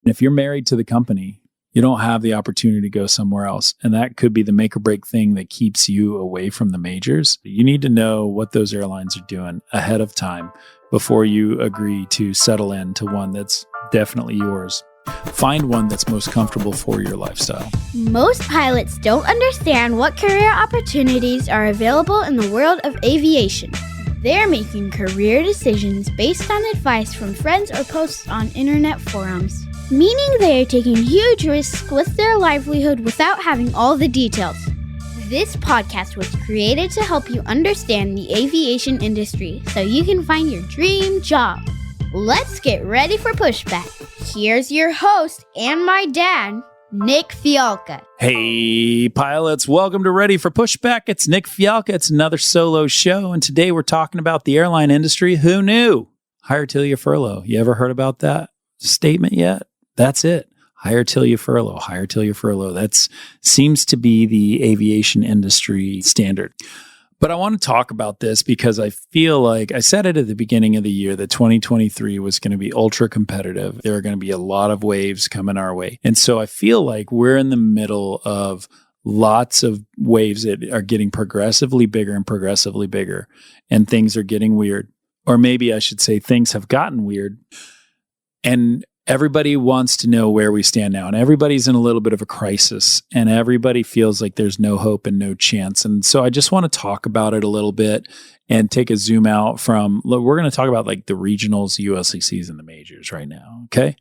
If you're married to the company, you don't have the opportunity to go somewhere else. And that could be the make or break thing that keeps you away from the majors. You need to know what those airlines are doing ahead of time before you agree to settle into one that's definitely yours. Find one that's most comfortable for your lifestyle. Most pilots don't understand what career opportunities are available in the world of aviation. They're making career decisions based on advice from friends or posts on internet forums, meaning they are taking huge risks with their livelihood without having all the details. This podcast was created to help you understand the aviation industry so you can find your dream job. Let's get ready for Pushback. Here's your host and my dad, Nick Fialka. Hey, pilots, welcome to Ready for Pushback. It's Nick Fialka. It's another solo show, and today we're talking about the airline industry. Who knew? Hire till you furlough. You ever heard about that statement yet? That's it. Hire till you furlough. Hire till you furlough. That seems to be the aviation industry standard. But I want to talk about this because I feel like I said it at the beginning of the year that 2023 was going to be ultra competitive. There are going to be a lot of waves coming our way. And so I feel like we're in the middle of lots of waves that are getting progressively bigger, and things are getting weird. Or maybe I should say things have gotten weird. And everybody wants to know where we stand now, and everybody's in a little bit of a crisis, and everybody feels like there's no hope and no chance. And so I just want to talk about it a little bit and take a zoom out from, we're going to talk about like the regionals, ULCCs, and the majors right now. Okay.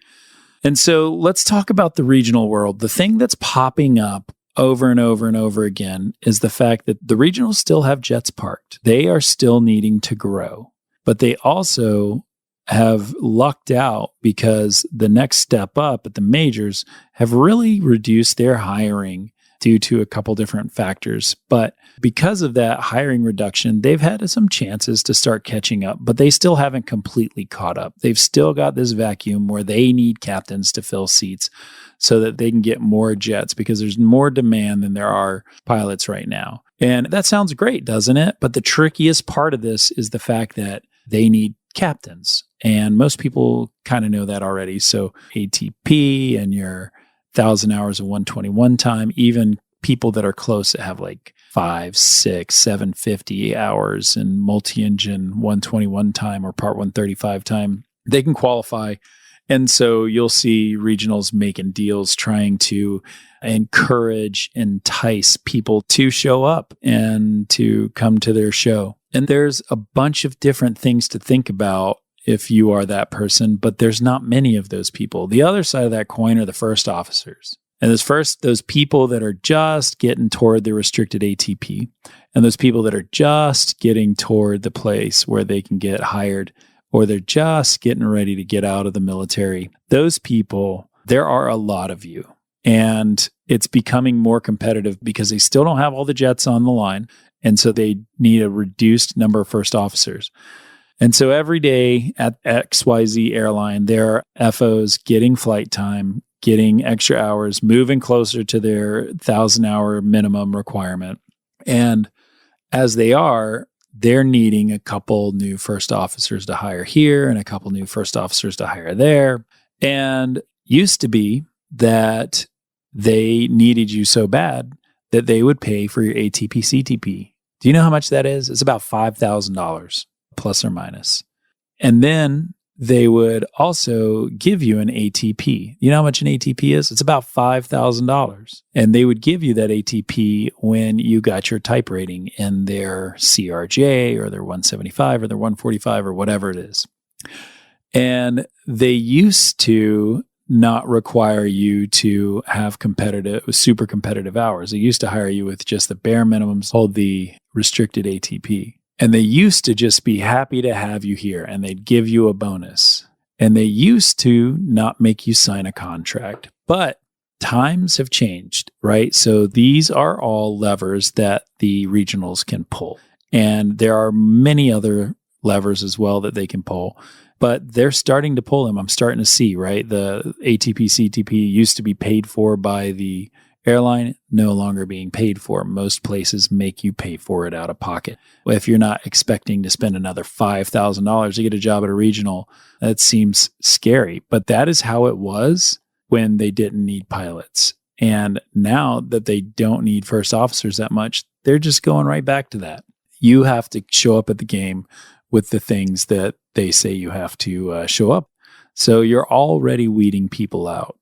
And so let's talk about the regional world. The thing that's popping up over and over and over again is the fact that the regionals still have jets parked. They are still needing to grow, but they also have lucked out because the next step up at the majors have really reduced their hiring due to a couple different factors. But because of that hiring reduction, they've had some chances to start catching up, but they still haven't completely caught up. They've still got this vacuum where they need captains to fill seats so that they can get more jets because there's more demand than there are pilots right now. And that sounds great, doesn't it? But the trickiest part of this is the fact that they need captains. And most people kind of know that already. So ATP and your 1,000 hours of 121 time, even people that are close that have like 5, 6, 750 hours in multi-engine 121 time or Part 135 time, they can qualify. And so you'll see regionals making deals trying to encourage, entice people to show up and to come to their show. And there's a bunch of different things to think about if you are that person, but there's not many of those people. The other side of that coin are the first officers. And those people that are just getting toward the restricted ATP, and those people that are just getting toward the place where they can get hired, or they're just getting ready to get out of the military. Those people, there are a lot of you. And it's becoming more competitive because they still don't have all the jets on the line. And so they need a reduced number of first officers. And so every day at XYZ Airline, there are FOs getting flight time, getting extra hours, moving closer to their 1,000-hour minimum requirement. And as they're needing a couple new first officers to hire here and a couple new first officers to hire there. And used to be that they needed you so bad that they would pay for your ATP CTP. Do you know how much that is? It's about $5,000 plus or minus. And then they would also give you an ATP. You know how much an ATP is? It's about $5,000. And they would give you that ATP when you got your type rating in their CRJ or their 175 or their 145 or whatever it is. And they used to not require you to have super competitive hours. They used to hire you with just the bare minimums, hold the restricted ATP. And they used to just be happy to have you here, and they'd give you a bonus. And they used to not make you sign a contract. But times have changed, right? So these are all levers that the regionals can pull. And there are many other levers as well that they can pull. But they're starting to pull them. I'm starting to see, right? The ATP, CTP used to be paid for by the airline, no longer being paid for. Most places make you pay for it out of pocket. If you're not expecting to spend another $5,000 to get a job at a regional, that seems scary. But that is how it was when they didn't need pilots. And now that they don't need first officers that much, they're just going right back to that. You have to show up at the game with the things that they say you have to show up. So you're already weeding people out.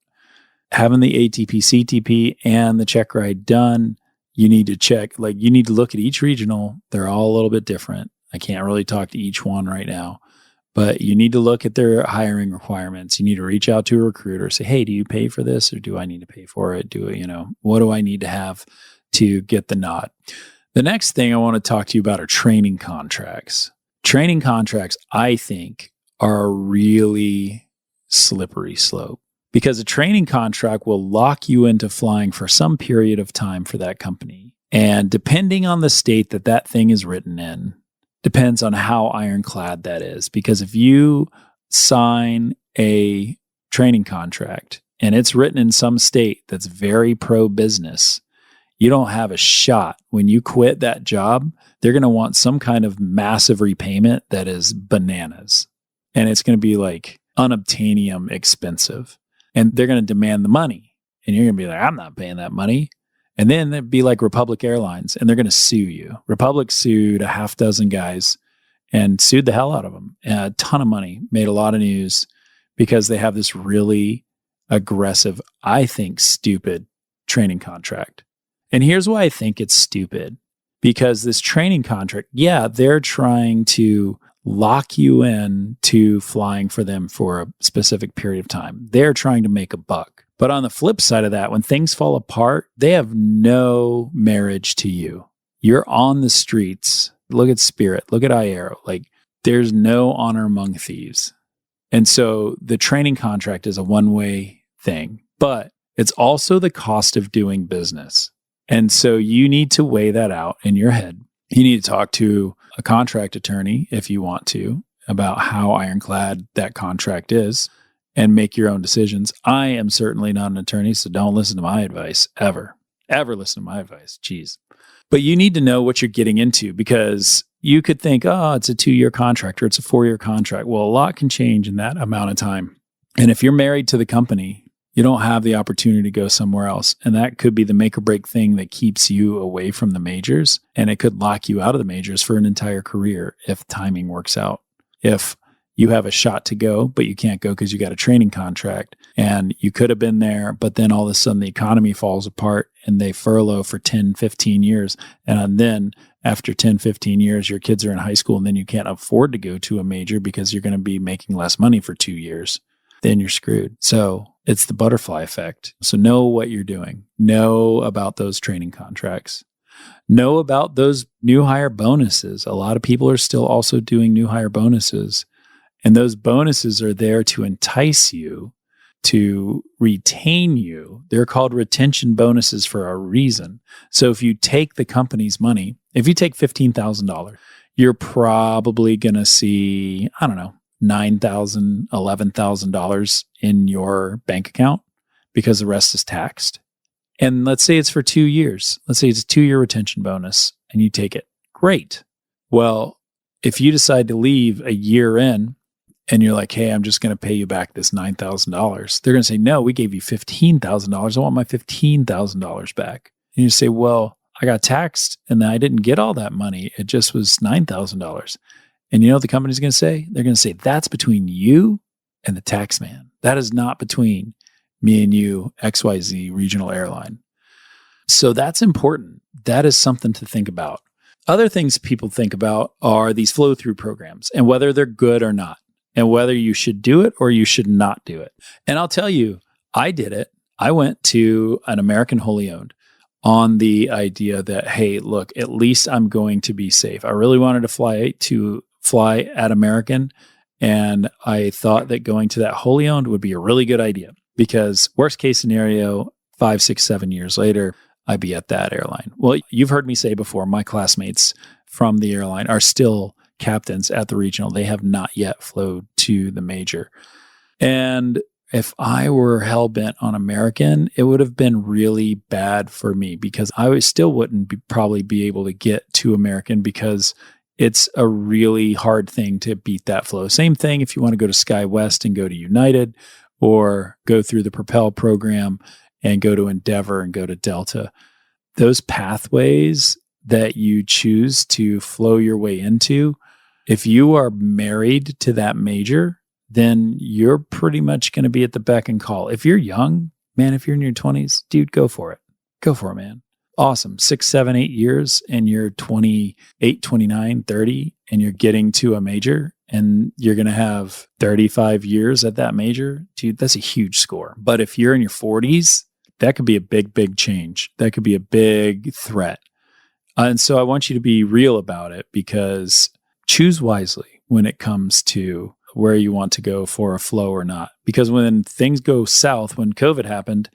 Having the ATP, CTP, and the check ride done, you need to check, you need to look at each regional. They're all a little bit different. I can't really talk to each one right now, but you need to look at their hiring requirements. You need to reach out to a recruiter, say, hey, do you pay for this or do I need to pay for it? What do I need to have to get the nod? The next thing I want to talk to you about are training contracts. Training contracts, I think, are a really slippery slope because a training contract will lock you into flying for some period of time for that company. And depending on the state that thing is written in, depends on how ironclad that is. Because if you sign a training contract and it's written in some state that's very pro-business, you don't have a shot. When you quit that job, they're going to want some kind of massive repayment that is bananas. And it's going to be like unobtainium expensive. And they're going to demand the money. And you're going to be like, I'm not paying that money. And then it'd be like Republic Airlines, and they're going to sue you. Republic sued a half dozen guys and sued the hell out of them. And a ton of money, made a lot of news because they have this really aggressive, I think, stupid training contract. And here's why I think it's stupid. Because this training contract, they're trying to lock you in to flying for them for a specific period of time. They're trying to make a buck. But on the flip side of that, when things fall apart, they have no marriage to you. You're on the streets. Look at Spirit. Look at iAero. There's no honor among thieves. And so the training contract is a one-way thing, but it's also the cost of doing business. And so you need to weigh that out in your head. You need to talk to a contract attorney if you want to about how ironclad that contract is and make your own decisions. I am certainly not an attorney, so don't listen to my advice ever. Ever listen to my advice. Jeez. But you need to know what you're getting into because you could think, oh, it's a 2-year contract or it's a 4-year contract. Well, a lot can change in that amount of time. And if you're married to the company, you don't have the opportunity to go somewhere else. And that could be the make or break thing that keeps you away from the majors. And it could lock you out of the majors for an entire career if timing works out. If you have a shot to go, but you can't go because you got a training contract and you could have been there, but then all of a sudden the economy falls apart and they furlough for 10, 15 years. And then after 10, 15 years, your kids are in high school and then you can't afford to go to a major because you're going to be making less money for 2 years. Then you're screwed. So it's the butterfly effect. So know what you're doing. Know about those training contracts. Know about those new hire bonuses. A lot of people are still also doing new hire bonuses. And those bonuses are there to entice you, to retain you. They're called retention bonuses for a reason. So if you take the company's money, if you take $15,000, you're probably going to see, $9,000, $11,000 in your bank account because the rest is taxed. And let's say it's for 2 years. Let's say it's a 2-year retention bonus and you take it. Great. Well, if you decide to leave a year in and you're like, hey, I'm just going to pay you back this $9,000. They're going to say, no, we gave you $15,000. I want my $15,000 back. And you say, well, I got taxed and I didn't get all that money. It just was $9,000. And you know what the company's going to say? They're going to say, that's between you and the tax man. That is not between me and you, XYZ regional airline. So that's important. That is something to think about. Other things people think about are these flow-through programs and whether they're good or not, and whether you should do it or you should not do it. And I'll tell you, I did it. I went to an American wholly owned on the idea that, hey, look, at least I'm going to be safe. I really wanted to fly at American, and I thought that going to that wholly owned would be a really good idea because worst case scenario, 5, 6, 7 years later, I'd be at that airline. Well, you've heard me say before, my classmates from the airline are still captains at the regional. They have not yet flown to the major. And if I were hell-bent on American, it would have been really bad for me because I still wouldn't probably be able to get to American because it's a really hard thing to beat that flow. Same thing if you want to go to SkyWest and go to United, or go through the Propel program and go to Endeavor and go to Delta. Those pathways that you choose to flow your way into, if you are married to that major, then you're pretty much going to be at the beck and call. If you're young, man, if you're in your 20s, dude, go for it. Go for it, man. Awesome. 6, 7, 8 years and you're 28, 29, 30, and you're getting to a major and you're going to have 35 years at that major. Dude, that's a huge score. But if you're in your 40s, that could be a big, big change. That could be a big threat. And so I want you to be real about it, because choose wisely when it comes to where you want to go for a flow or not. Because when things go south, when COVID happened,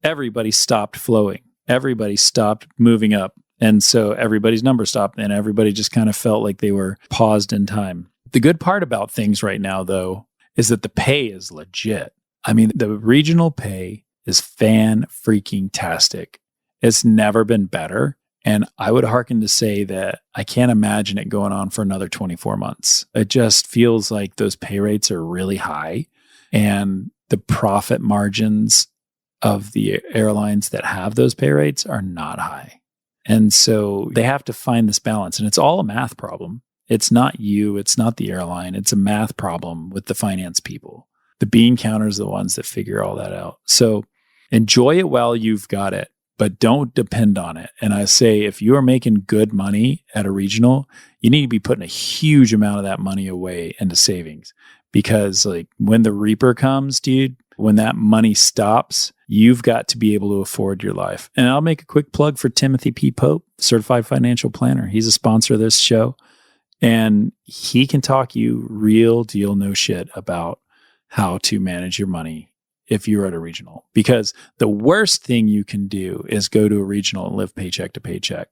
everybody stopped flowing. Everybody stopped moving up. And so everybody's numbers stopped and everybody just kind of felt like they were paused in time. The good part about things right now, though, is that the pay is legit. I mean, the regional pay is fan-freaking-tastic. It's never been better. And I would hearken to say that I can't imagine it going on for another 24 months. It just feels like those pay rates are really high, and the profit margins of the airlines that have those pay rates are not high. And so they have to find this balance, and it's all a math problem. It's not you, it's not the airline. It's a math problem with the finance people. The bean counters are the ones that figure all that out. So enjoy it while you've got it, but don't depend on it. And I say, if you are making good money at a regional, you need to be putting a huge amount of that money away into savings, because like when the reaper comes, dude, when that money stops, you've got to be able to afford your life. And I'll make a quick plug for Timothy P. Pope, certified financial planner. He's a sponsor of this show, and he can talk you real deal, no shit about how to manage your money if you're at a regional. Because the worst thing you can do is go to a regional and live paycheck to paycheck.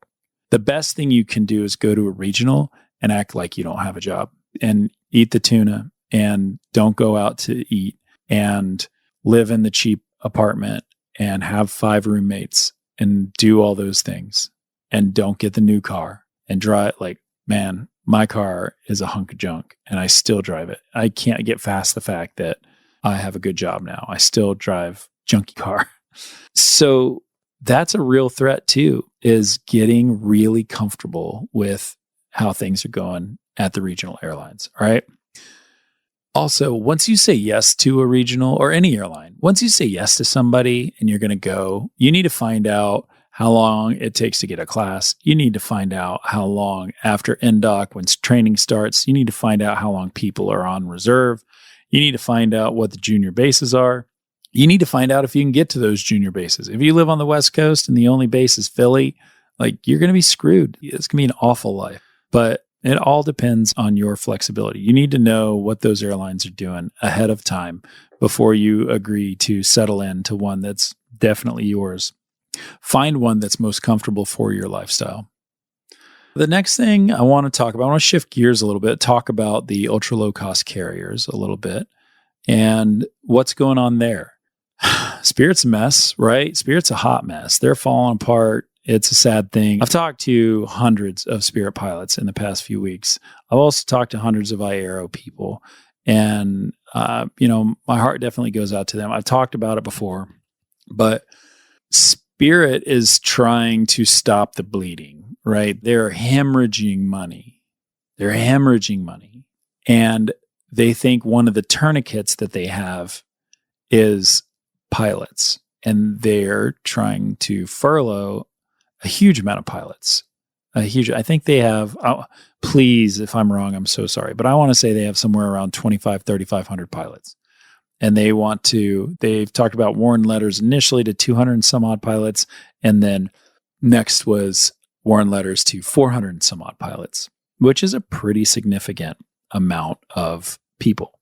The best thing you can do is go to a regional and act like you don't have a job and eat the tuna and don't go out to eat and live in the cheap apartment and have 5 roommates and do all those things and don't get the new car and drive. Like, man, my car is a hunk of junk and I still drive it. I can't get past the fact that I have a good job now. I still drive junky car. So that's a real threat too, is getting really comfortable with how things are going at the regional airlines. All right. Also, once you say yes to a regional or any airline, once you say yes to somebody and you're going to go, you need to find out how long it takes to get a class. You need to find out how long after NDOC, when training starts, you need to find out how long people are on reserve. You need to find out what the junior bases are. You need to find out if you can get to those junior bases. If you live on the West Coast and the only base is Philly, like, you're going to be screwed. It's going to be an awful life. But it all depends on your flexibility. You need to know what those airlines are doing ahead of time before you agree to settle into one that's definitely yours. Find one that's most comfortable for your lifestyle. The next thing I want to talk about, I want to shift gears a little bit, talk about the ultra low cost carriers a little bit and what's going on there. Spirit's a mess, right? Spirit's a hot mess. They're falling apart. It's a sad thing. I've talked to hundreds of Spirit pilots in the past few weeks. I've also talked to hundreds of iAero people, and my heart definitely goes out to them. I've talked about it before, but Spirit is trying to stop the bleeding. Right? They're hemorrhaging money. And they think one of the tourniquets that they have is pilots. And they're trying to furlough a huge amount of pilots. I think they have, please, if I'm wrong, I'm so sorry. But I want to say they have somewhere around 3,500 pilots. And they've talked about warning letters initially to 200 and some odd pilots. And then next was warning letters to 400 and some odd pilots, which is a pretty significant amount of people.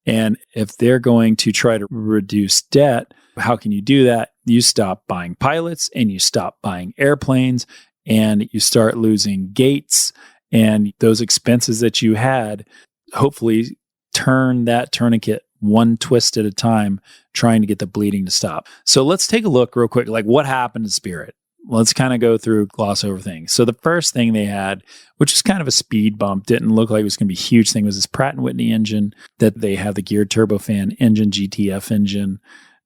And if they're going to try to reduce debt, how can you do that? You stop buying pilots and you stop buying airplanes and you start losing gates, and those expenses that you had, hopefully turn that tourniquet one twist at a time, trying to get the bleeding to stop. So let's take a look real quick, like what happened to Spirit. let's kind of go through, gloss over things. So the first thing they had, which was kind of a speed bump, didn't look like it was going to be a huge thing, was this Pratt & Whitney engine that they have, the geared turbofan engine, GTF engine,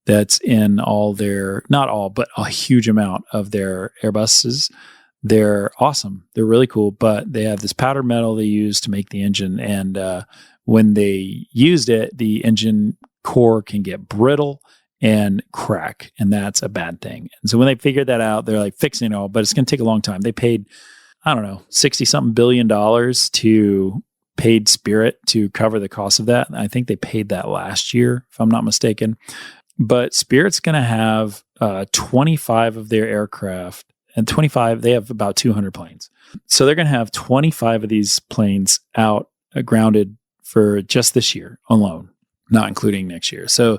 that's in all their, not all, but a huge amount of their Airbuses. They're awesome. They're really cool, but they have this powder metal they use to make the engine. And when they used it, the engine core can get brittle and crack, and that's a bad thing. And so when they figured that out, they're like fixing it all, but it's going to take a long time. They paid, I don't know, $60-something billion to paid Spirit to cover the cost of that. I think they paid that last year, if I'm not mistaken. But Spirit's going to have 25 of their aircraft, and 25, they have about 200 planes. So they're going to have 25 of these planes out grounded for just this year alone, not including next year. So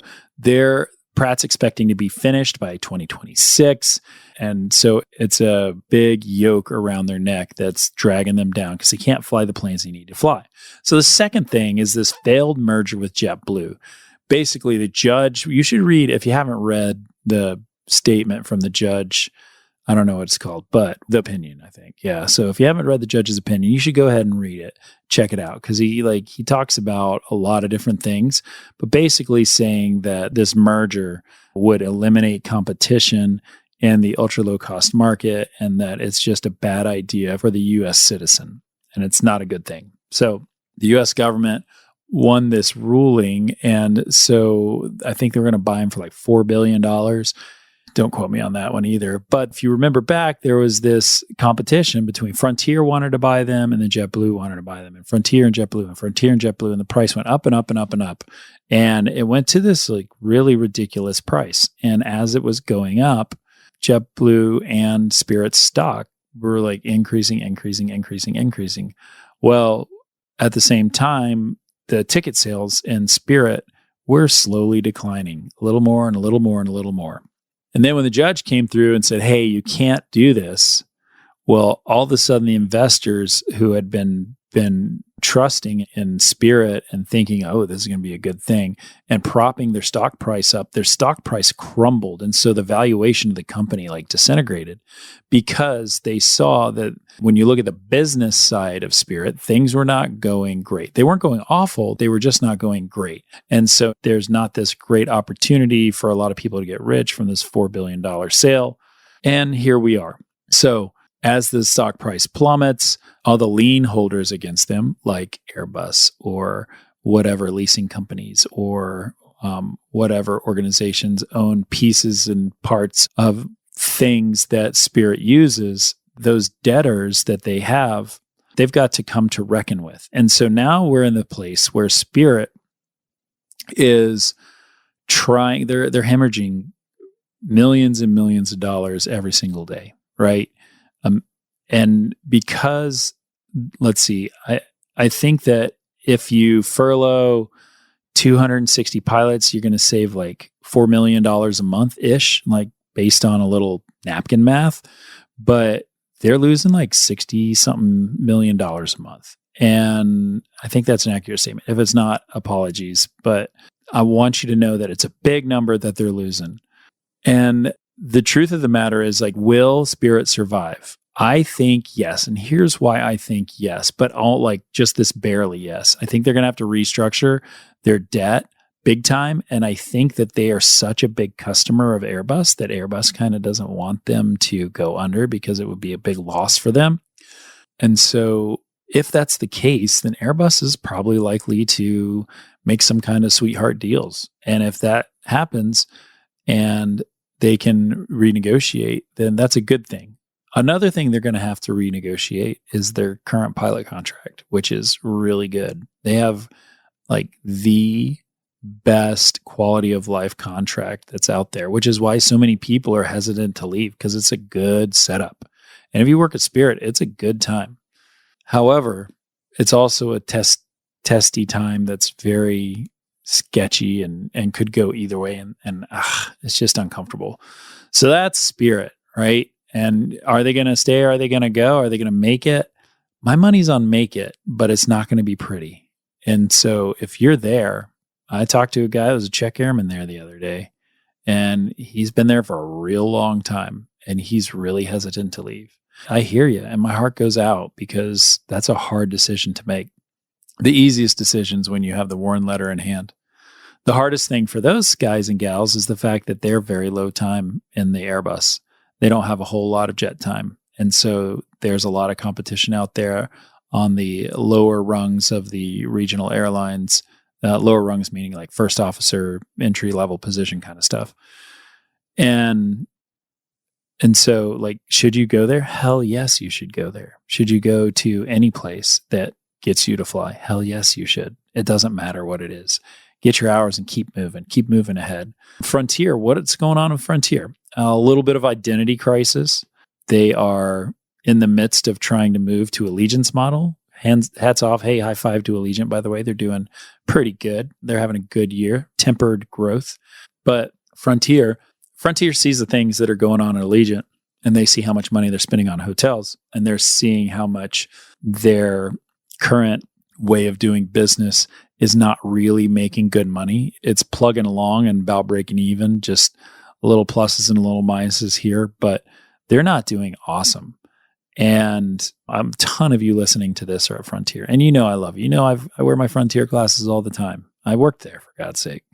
Pratt's expecting to be finished by 2026. And so it's a big yoke around their neck that's dragging them down because they can't fly the planes they need to fly. So the second thing is this failed merger with JetBlue. Basically, the judge, you should read, if you haven't read the statement from the judge, I don't know what it's called, but the opinion, I think. Yeah. So if you haven't read the judge's opinion, you should go ahead and read it. Check it out. Because he talks about a lot of different things, but basically saying that this merger would eliminate competition in the ultra low cost market, and that it's just a bad idea for the US citizen. And it's not a good thing. So the US government won this ruling. And so I think they were going to buy them for like $4 billion. Don't quote me on that one either. But if you remember back, there was this competition between Frontier wanted to buy them and then JetBlue wanted to buy them, and Frontier and JetBlue and Frontier and JetBlue, and the price went up and up and up and up. And it went to this like really ridiculous price. And as it was going up, JetBlue and Spirit stock were like increasing. Well, at the same time, the ticket sales in Spirit were slowly declining, a little more and a little more and a little more. And then when the judge came through and said, hey, you can't do this, well, all of a sudden the investors who had been trusting in Spirit and thinking, oh, this is going to be a good thing, and propping their stock price up, their stock price crumbled. And so the valuation of the company like disintegrated, because they saw that when you look at the business side of Spirit, things were not going great. They weren't going awful. They were just not going great. And so there's not this great opportunity for a lot of people to get rich from this $4 billion sale. And here we are. So as the stock price plummets, all the lien holders against them, like Airbus or whatever leasing companies or whatever organizations own pieces and parts of things that Spirit uses, those debtors that they have, they've got to come to reckon with. And so now we're in the place where Spirit is trying, they're hemorrhaging millions and millions of dollars every single day, right? And because, let's see, I think that if you furlough 260 pilots, you're going to save like $4 million a month-ish, like based on a little napkin math. But they're losing like $60-something million a month. And I think that's an accurate statement. If it's not, apologies. But I want you to know that it's a big number that they're losing. And the truth of the matter is, like, will Spirit survive? I think yes. And here's why I think yes, but all like just this barely yes. I think they're going to have to restructure their debt big time. And I think that they are such a big customer of Airbus that Airbus kind of doesn't want them to go under because it would be a big loss for them. And so if that's the case, then Airbus is probably likely to make some kind of sweetheart deals. And if that happens and they can renegotiate, then that's a good thing. Another thing they're going to have to renegotiate is their current pilot contract, which is really good. They have like the best quality of life contract that's out there, which is why so many people are hesitant to leave, because it's a good setup. And if you work at Spirit, it's a good time. However, it's also a testy time that's very sketchy and could go either way. And it's just uncomfortable. So that's Spirit, right? And are they going to stay? Are they going to go? Are they going to make it? My money's on make it, but it's not going to be pretty. And so if you're there, I talked to a guy who was a check airman there the other day, and he's been there for a real long time. and he's really hesitant to leave. I hear you, and my heart goes out because that's a hard decision to make. The easiest decisions when you have the warn letter in hand. The hardest thing for those guys and gals is the fact that they're very low time in the Airbus. They don't have a whole lot of jet time. And so there's a lot of competition out there on the lower rungs of the regional airlines, lower rungs meaning like first officer, entry level position kind of stuff. And so like, should you go there? Hell yes, you should go there. Should you go to any place that gets you to fly? Hell yes, you should. It doesn't matter what it is. Get your hours and keep moving ahead. Frontier, what's going on with Frontier? A little bit of identity crisis. They are in the midst of trying to move to Allegiant's model. Hats off. Hey, high five to Allegiant, by the way. They're doing pretty good. They're having a good year, tempered growth. But Frontier sees the things that are going on at Allegiant, and they see how much money they're spending on hotels, and they're seeing how much their current way of doing business is not really making good money. It's plugging along and about breaking even, just a little pluses and a little minuses here, but they're not doing awesome. And a ton of you listening to this are at Frontier. And you know I love you. You know I wear my Frontier glasses all the time. I worked there, for God's sake.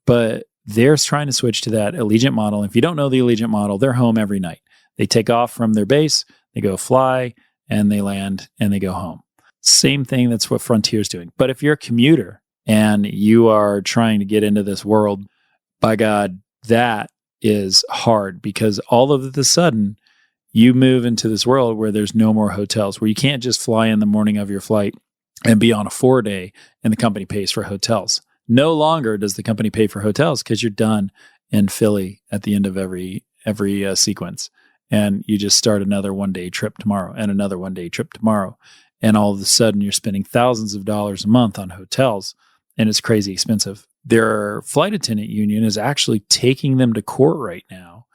But they're trying to switch to that Allegiant model. If you don't know the Allegiant model, they're home every night. They take off from their base, they go fly, and they land, and they go home. Same thing, that's what Frontier's doing. But if you're a commuter and you are trying to get into this world, by God, that is hard, because all of a sudden you move into this world where there's no more hotels, where you can't just fly in the morning of your flight and be on a 4-day and the company pays for hotels. No longer does the company pay for hotels because you're done in Philly at the end of every sequence. And you just start another 1-day trip tomorrow and another 1-day trip tomorrow. And all of a sudden you're spending thousands of dollars a month on hotels, and it's crazy expensive. Their flight attendant union is actually taking them to court right now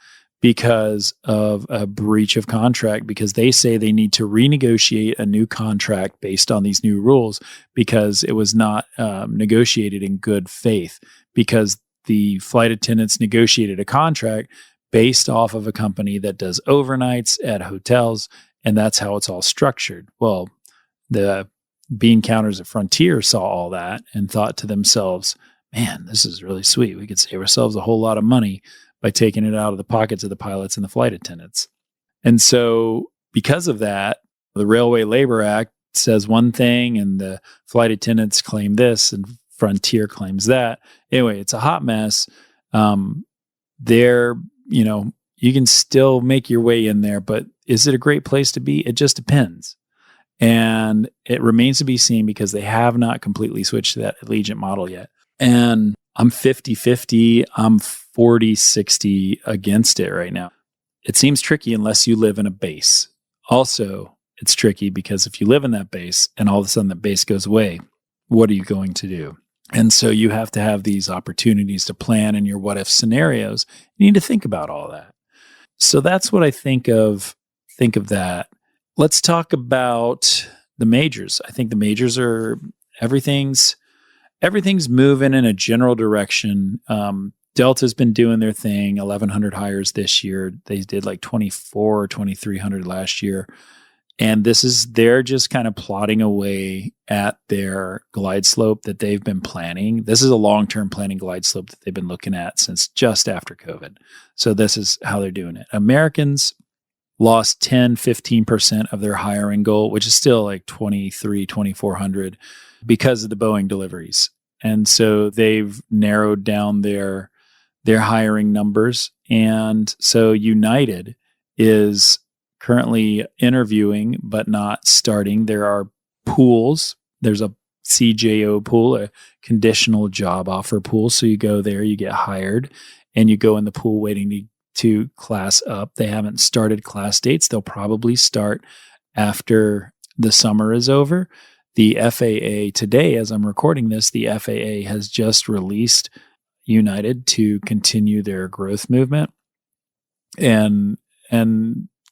because of a breach of contract, because they say they need to renegotiate a new contract based on these new rules, because it was not negotiated in good faith, because the flight attendants negotiated a contract based off of a company that does overnights at hotels, and that's how it's all structured. Well, the bean counters at Frontier saw all that and thought to themselves, man, this is really sweet. We could save ourselves a whole lot of money by taking it out of the pockets of the pilots and the flight attendants. And so because of that, the Railway Labor Act says one thing and the flight attendants claim this and Frontier claims that. Anyway, it's a hot mess. You can still make your way in there, but is it a great place to be? It just depends. And it remains to be seen, because they have not completely switched to that Allegiant model yet. And I'm 50-50. I'm 40-60 against it right now. It seems tricky unless you live in a base. Also, it's tricky because if you live in that base and all of a sudden the base goes away, what are you going to do? And so you have to have these opportunities to plan in your what if scenarios. You need to think about all that. So that's what I think of that. Let's talk about the majors. I think the majors are everything's moving in a general direction. Delta's been doing their thing, 1,100 hires this year. They did like 2,400 or 2,300 last year. And they're just kind of plodding away at their glide slope that they've been planning. This is a long-term planning glide slope that they've been looking at since just after COVID. So this is how they're doing it. Americans lost 10-15% of their hiring goal, which is still like 2,400 because of the Boeing deliveries. And so they've narrowed down their hiring numbers. And so United is currently interviewing, but not starting. There are pools. There's a CJO pool, a conditional job offer pool. So you go there, you get hired, and you go in the pool waiting to class up. They haven't started class dates. They'll probably start after the summer is over. The FAA today, as I'm recording this, the FAA has just released United to continue their growth movement and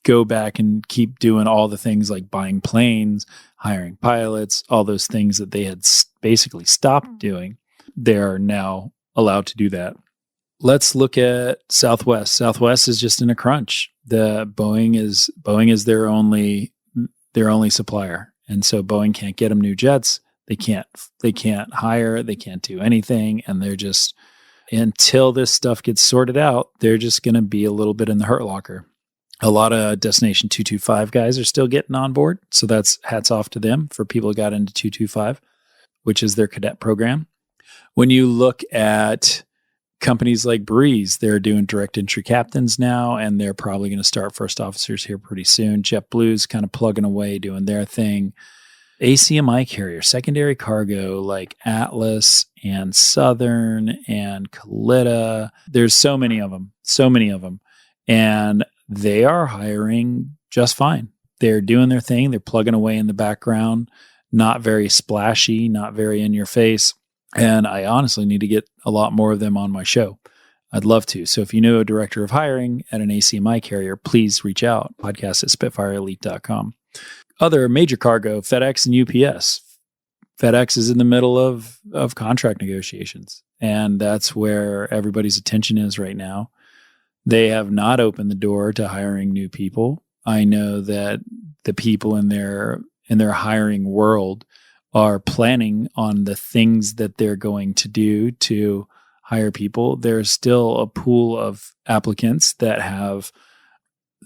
go back and keep doing all the things like buying planes, hiring pilots, all those things that they had basically stopped doing. They're now allowed to do that. Let's look at Southwest. Southwest is just in a crunch. Boeing is their only supplier, and so Boeing can't get them new jets. They can't hire. They can't do anything, and they're just, until this stuff gets sorted out, they're just going to be a little bit in the hurt locker. A lot of Destination 225 guys are still getting on board, so that's hats off to them for people who got into 225, which is their cadet program. When you look at companies like Breeze, they're doing direct entry captains now, and they're probably going to start first officers here pretty soon. JetBlue's kind of plugging away, doing their thing. ACMI carrier, secondary cargo like Atlas and Southern and Kalitta. There's so many of them. And they are hiring just fine. They're doing their thing. They're plugging away in the background, not very splashy, not very in your face. And I honestly need to get a lot more of them on my show. I'd love to. So if you know a director of hiring at an ACMI carrier, please reach out. Podcast at spitfireelite.com. Other major cargo, FedEx and UPS. FedEx is in the middle of contract negotiations, and that's where everybody's attention is right now. They have not opened the door to hiring new people. I know that the people in their hiring world are planning on the things that they're going to do to hire people. There's still a pool of applicants that have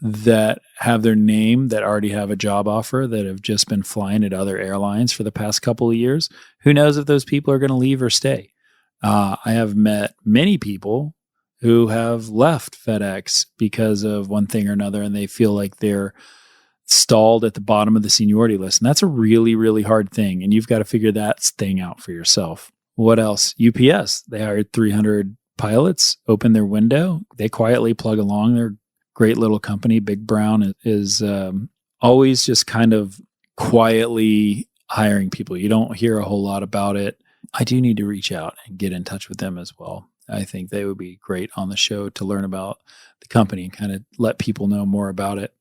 their name, that already have a job offer, that have just been flying at other airlines for the past couple of years. Who knows if those people are going to leave or stay? I have met many people who have left FedEx because of one thing or another, and they feel like they're stalled at the bottom of the seniority list. And that's a really, really hard thing. And you've got to figure that thing out for yourself. What else? UPS, they hired 300 pilots, opened their window. They quietly plug along. They're a great little company. Big Brown is always just kind of quietly hiring people. You don't hear a whole lot about it. I do need to reach out and get in touch with them as well. I think they would be great on the show to learn about the company and kind of let people know more about it.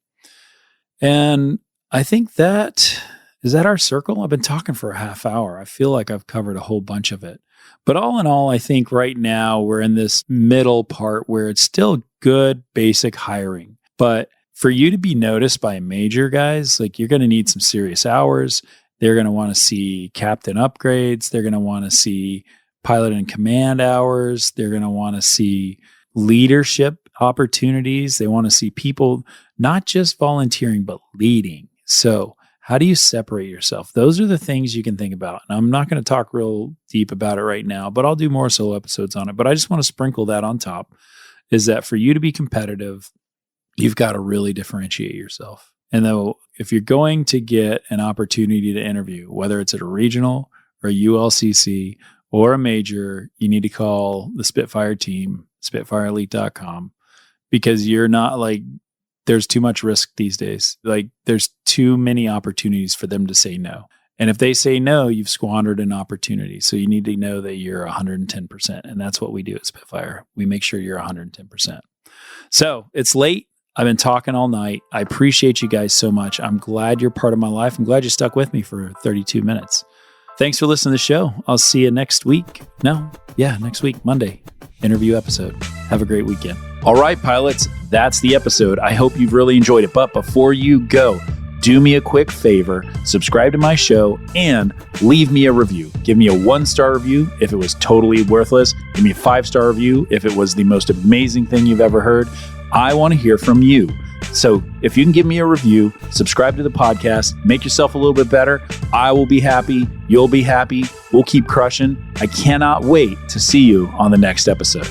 And I think is that our circle? I've been talking for a half hour. I feel like I've covered a whole bunch of it. But all in all, I think right now we're in this middle part where it's still good basic hiring. But for you to be noticed by major guys, like, you're going to need some serious hours. They're going to want to see captain upgrades. They're going to want to see pilot and command hours. They're going to want to see leadership opportunities. They want to see people not just volunteering, but leading. So how do you separate yourself? Those are the things you can think about. And I'm not going to talk real deep about it right now, but I'll do more solo episodes on it. But I just want to sprinkle that on top, is that for you to be competitive, you've got to really differentiate yourself. And though, if you're going to get an opportunity to interview, whether it's at a regional or a ULCC or a major, you need to call the Spitfire team, spitfireelite.com, because you're not like, there's too much risk these days. Like, there's too many opportunities for them to say no. And if they say no, you've squandered an opportunity. So you need to know that you're 110%. And that's what we do at Spitfire. We make sure you're 110%. So it's late. I've been talking all night. I appreciate you guys so much. I'm glad you're part of my life. I'm glad you stuck with me for 32 minutes. Thanks for listening to the show. I'll see you next week. Next week, Monday, interview episode. Have a great weekend. All right, pilots, that's the episode. I hope you've really enjoyed it. But before you go, do me a quick favor, subscribe to my show and leave me a review. Give me a 1-star review if it was totally worthless. Give me a 5-star review if it was the most amazing thing you've ever heard. I want to hear from you. So if you can give me a review, subscribe to the podcast, make yourself a little bit better, I will be happy. You'll be happy. We'll keep crushing. I cannot wait to see you on the next episode.